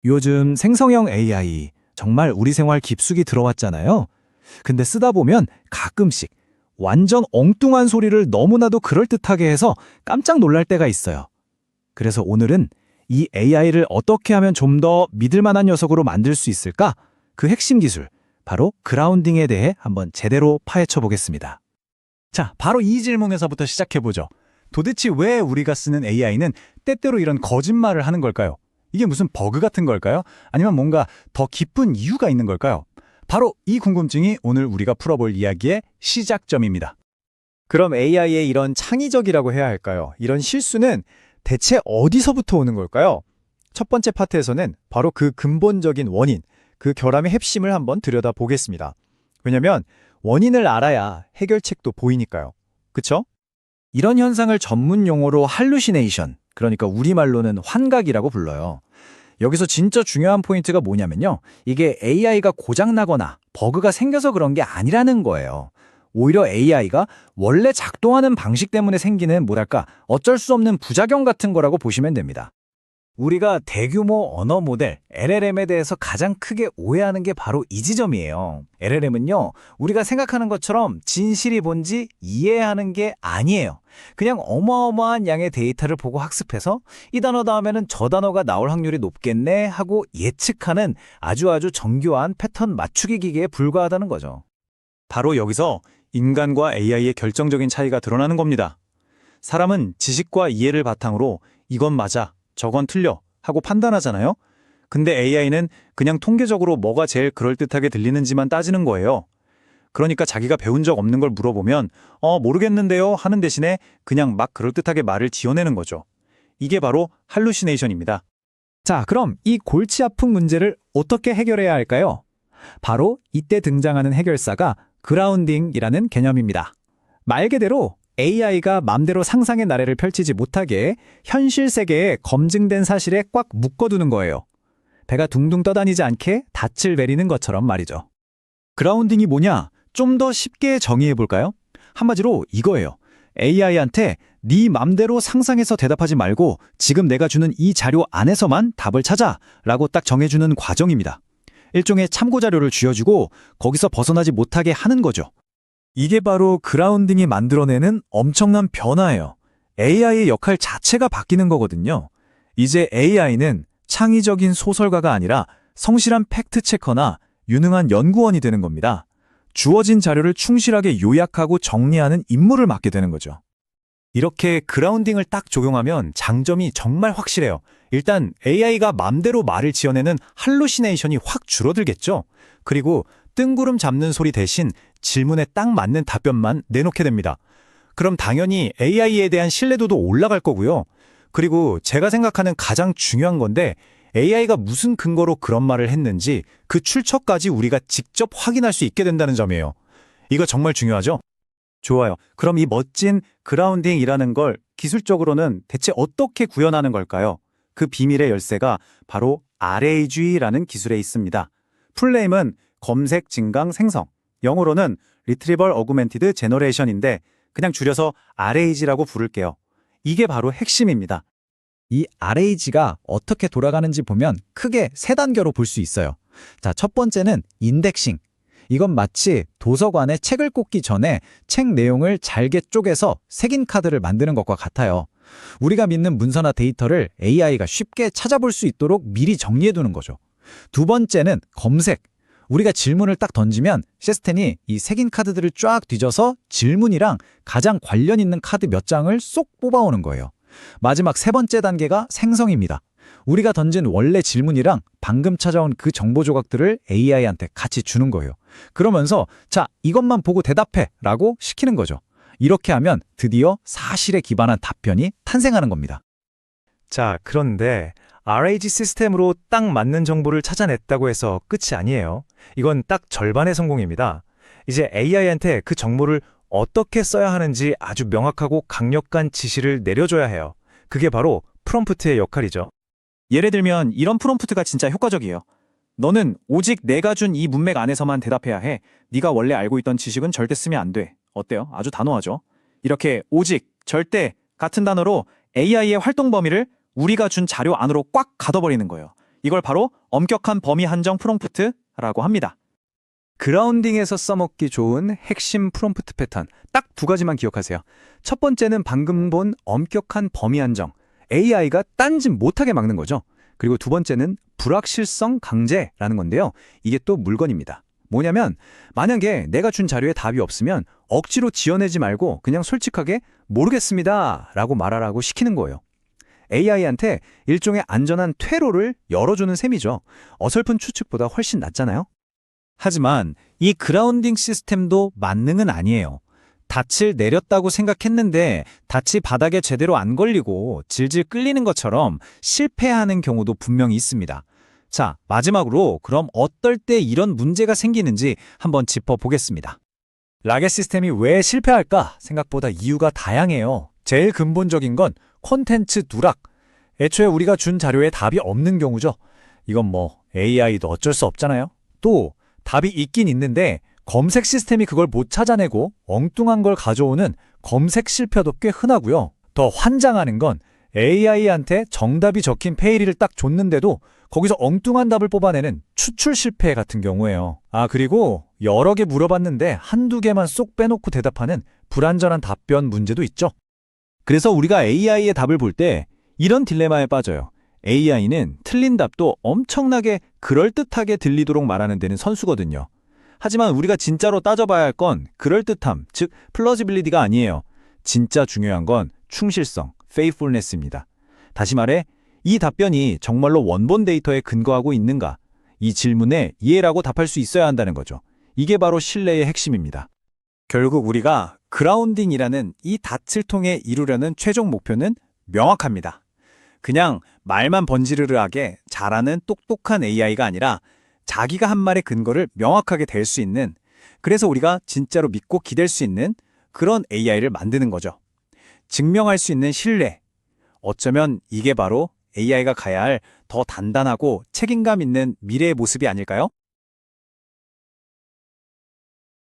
요즘 생성형 AI 정말 우리 생활 깊숙이 들어왔잖아요. 근데 쓰다 보면 가끔씩 완전 엉뚱한 소리를 너무나도 그럴듯하게 해서 깜짝 놀랄 때가 있어요. 그래서 오늘은 이 AI를 어떻게 하면 좀 더 믿을 만한 녀석으로 만들 수 있을까? 그 핵심 기술, 바로 그라운딩에 대해 한번 제대로 파헤쳐 보겠습니다. 자, 바로 이 질문에서부터 시작해보죠. 도대체 왜 우리가 쓰는 AI는 때때로 이런 거짓말을 하는 걸까요? 이게 무슨 버그 같은 걸까요? 아니면 뭔가 더 깊은 이유가 있는 걸까요? 바로 이 궁금증이 오늘 우리가 풀어볼 이야기의 시작점입니다. 그럼 AI의 이런 창의적이라고 해야 할까요? 이런 실수는 대체 어디서부터 오는 걸까요? 첫 번째 파트에서는 바로 그 근본적인 원인, 그 결함의 핵심을 한번 들여다보겠습니다. 왜냐면 원인을 알아야 해결책도 보이니까요. 그쵸? 이런 현상을 전문 용어로 할루시네이션, 그러니까 우리말로는 환각이라고 불러요. 여기서 진짜 중요한 포인트가 뭐냐면요. 이게 AI가 고장나거나 버그가 생겨서 그런 게 아니라는 거예요. 오히려 AI가 원래 작동하는 방식 때문에 생기는 뭐랄까 어쩔 수 없는 부작용 같은 거라고 보시면 됩니다. 우리가 대규모 언어 모델 LLM에 대해서 가장 크게 오해하는 게 바로 이 지점이에요. LLM은요, 우리가 생각하는 것처럼 진실이 뭔지 이해하는 게 아니에요. 그냥 어마어마한 양의 데이터를 보고 학습해서 이 단어 다음에는 저 단어가 나올 확률이 높겠네 하고 예측하는 아주 정교한 패턴 맞추기 기계에 불과하다는 거죠. 바로 여기서 인간과 AI의 결정적인 차이가 드러나는 겁니다. 사람은 지식과 이해를 바탕으로 이건 맞아, 저건 틀려 하고 판단하잖아요. 근데 AI는 그냥 통계적으로 뭐가 제일 그럴듯하게 들리는지만 따지는 거예요. 그러니까 자기가 배운 적 없는 걸 물어보면 모르겠는데요 하는 대신에 그냥 막 그럴듯하게 말을 지어내는 거죠. 이게 바로 할루시네이션입니다. 자, 그럼 이 골치 아픈 문제를 어떻게 해결해야 할까요? 바로 이때 등장하는 해결사가 그라운딩이라는 개념입니다. 말 그대로 AI가 맘대로 상상의 나래를 펼치지 못하게 현실 세계에 검증된 사실에 꽉 묶어두는 거예요. 배가 둥둥 떠다니지 않게 닻을 내리는 것처럼 말이죠. 그라운딩이 뭐냐? 좀 더 쉽게 정의해 볼까요? 한마디로 이거예요. AI한테 네 맘대로 상상해서 대답하지 말고 지금 내가 주는 이 자료 안에서만 답을 찾아 라고 딱 정해주는 과정입니다. 일종의 참고 자료를 쥐어주고 거기서 벗어나지 못하게 하는 거죠. 이게 바로 그라운딩이 만들어내는 엄청난 변화예요. AI의 역할 자체가 바뀌는 거거든요. 이제 AI는 창의적인 소설가가 아니라 성실한 팩트체커나 유능한 연구원이 되는 겁니다. 주어진 자료를 충실하게 요약하고 정리하는 임무를 맡게 되는 거죠. 이렇게 그라운딩을 딱 적용하면 장점이 정말 확실해요. 일단 AI가 맘대로 말을 지어내는 할루시네이션이 확 줄어들겠죠. 그리고 뜬구름 잡는 소리 대신 질문에 딱 맞는 답변만 내놓게 됩니다. 그럼 당연히 AI에 대한 신뢰도도 올라갈 거고요. 그리고 제가 생각하는 가장 중요한 건데 AI가 무슨 근거로 그런 말을 했는지 그 출처까지 우리가 직접 확인할 수 있게 된다는 점이에요. 이거 정말 중요하죠? 좋아요. 그럼 이 멋진 그라운딩이라는 걸 기술적으로는 대체 어떻게 구현하는 걸까요? 그 비밀의 열쇠가 바로 RAG라는 기술에 있습니다. 풀네임은 검색, 증강, 생성. 영어로는 Retrieval Augmented Generation인데 그냥 줄여서 RAG라고 부를게요. 이게 바로 핵심입니다. 이 RAG가 어떻게 돌아가는지 보면 크게 세 단계로 볼 수 있어요. 자, 첫 번째는 인덱싱. 이건 마치 도서관에 책을 꽂기 전에 책 내용을 잘게 쪼개서 색인 카드를 만드는 것과 같아요. 우리가 믿는 문서나 데이터를 AI가 쉽게 찾아볼 수 있도록 미리 정리해두는 거죠. 두 번째는 검색. 우리가 질문을 딱 던지면 시스템이 이 색인 카드들을 쫙 뒤져서 질문이랑 가장 관련 있는 카드 몇 장을 쏙 뽑아오는 거예요. 마지막 세 번째 단계가 생성입니다. 우리가 던진 원래 질문이랑 방금 찾아온 그 정보 조각들을 AI한테 같이 주는 거예요. 그러면서 자, 이것만 보고 대답해 라고 시키는 거죠. 이렇게 하면 드디어 사실에 기반한 답변이 탄생하는 겁니다. 자, 그런데 RAG 시스템으로 딱 맞는 정보를 찾아냈다고 해서 끝이 아니에요. 이건 딱 절반의 성공입니다. 이제 AI한테 그 정보를 어떻게 써야 하는지 아주 명확하고 강력한 지시를 내려줘야 해요. 그게 바로 프롬프트의 역할이죠. 예를 들면 이런 프롬프트가 진짜 효과적이에요. 너는 오직 내가 준 이 문맥 안에서만 대답해야 해. 네가 원래 알고 있던 지식은 절대 쓰면 안 돼. 어때요? 아주 단호하죠? 이렇게 오직, 절대 같은 단어로 AI의 활동 범위를 우리가 준 자료 안으로 꽉 가둬버리는 거예요. 이걸 바로 엄격한 범위 한정 프롬프트라고 합니다. 그라운딩에서 써먹기 좋은 핵심 프롬프트 패턴 딱 두 가지만 기억하세요. 첫 번째는 방금 본 엄격한 범위 한정, AI가 딴짓 못하게 막는 거죠. 그리고 두 번째는 불확실성 강제라는 건데요. 이게 또 물건입니다. 뭐냐면 만약에 내가 준 자료에 답이 없으면 억지로 지어내지 말고 그냥 솔직하게 모르겠습니다 라고 말하라고 시키는 거예요. AI한테 일종의 안전한 퇴로를 열어주는 셈이죠. 어설픈 추측보다 훨씬 낫잖아요. 하지만 이 그라운딩 시스템도 만능은 아니에요. 닻을 내렸다고 생각했는데 닻이 바닥에 제대로 안 걸리고 질질 끌리는 것처럼 실패하는 경우도 분명히 있습니다. 자, 마지막으로 그럼 어떨 때 이런 문제가 생기는지 한번 짚어보겠습니다. 라겟 시스템이 왜 실패할까? 생각보다 이유가 다양해요. 제일 근본적인 건 콘텐츠 누락. 애초에 우리가 준 자료에 답이 없는 경우죠. 이건 뭐 AI도 어쩔 수 없잖아요. 또 답이 있긴 있는데 검색 시스템이 그걸 못 찾아내고 엉뚱한 걸 가져오는 검색 실패도 꽤 흔하고요. 더 환장하는 건 AI한테 정답이 적힌 페이지를 딱 줬는데도 거기서 엉뚱한 답을 뽑아내는 추출 실패 같은 경우예요. 그리고 여러 개 물어봤는데 한두 개만 쏙 빼놓고 대답하는 불완전한 답변 문제도 있죠. 그래서 우리가 AI의 답을 볼 때 이런 딜레마에 빠져요. AI는 틀린 답도 엄청나게 그럴듯하게 들리도록 말하는 데는 선수거든요. 하지만 우리가 진짜로 따져봐야 할 건 그럴듯함, 즉 플러지빌리티가 아니에요. 진짜 중요한 건 충실성, faithfulness입니다. 다시 말해 이 답변이 정말로 원본 데이터에 근거하고 있는가? 이 질문에 예라고 답할 수 있어야 한다는 거죠. 이게 바로 신뢰의 핵심입니다. 결국 우리가 그라운딩이라는 이 닻을 통해 이루려는 최종 목표는 명확합니다. 그냥 말만 번지르르하게 잘하는 똑똑한 AI가 아니라 자기가 한 말의 근거를 명확하게 댈 수 있는, 그래서 우리가 진짜로 믿고 기댈 수 있는 그런 AI를 만드는 거죠. 증명할 수 있는 신뢰. 어쩌면 이게 바로 AI가 가야 할 더 단단하고 책임감 있는 미래의 모습이 아닐까요?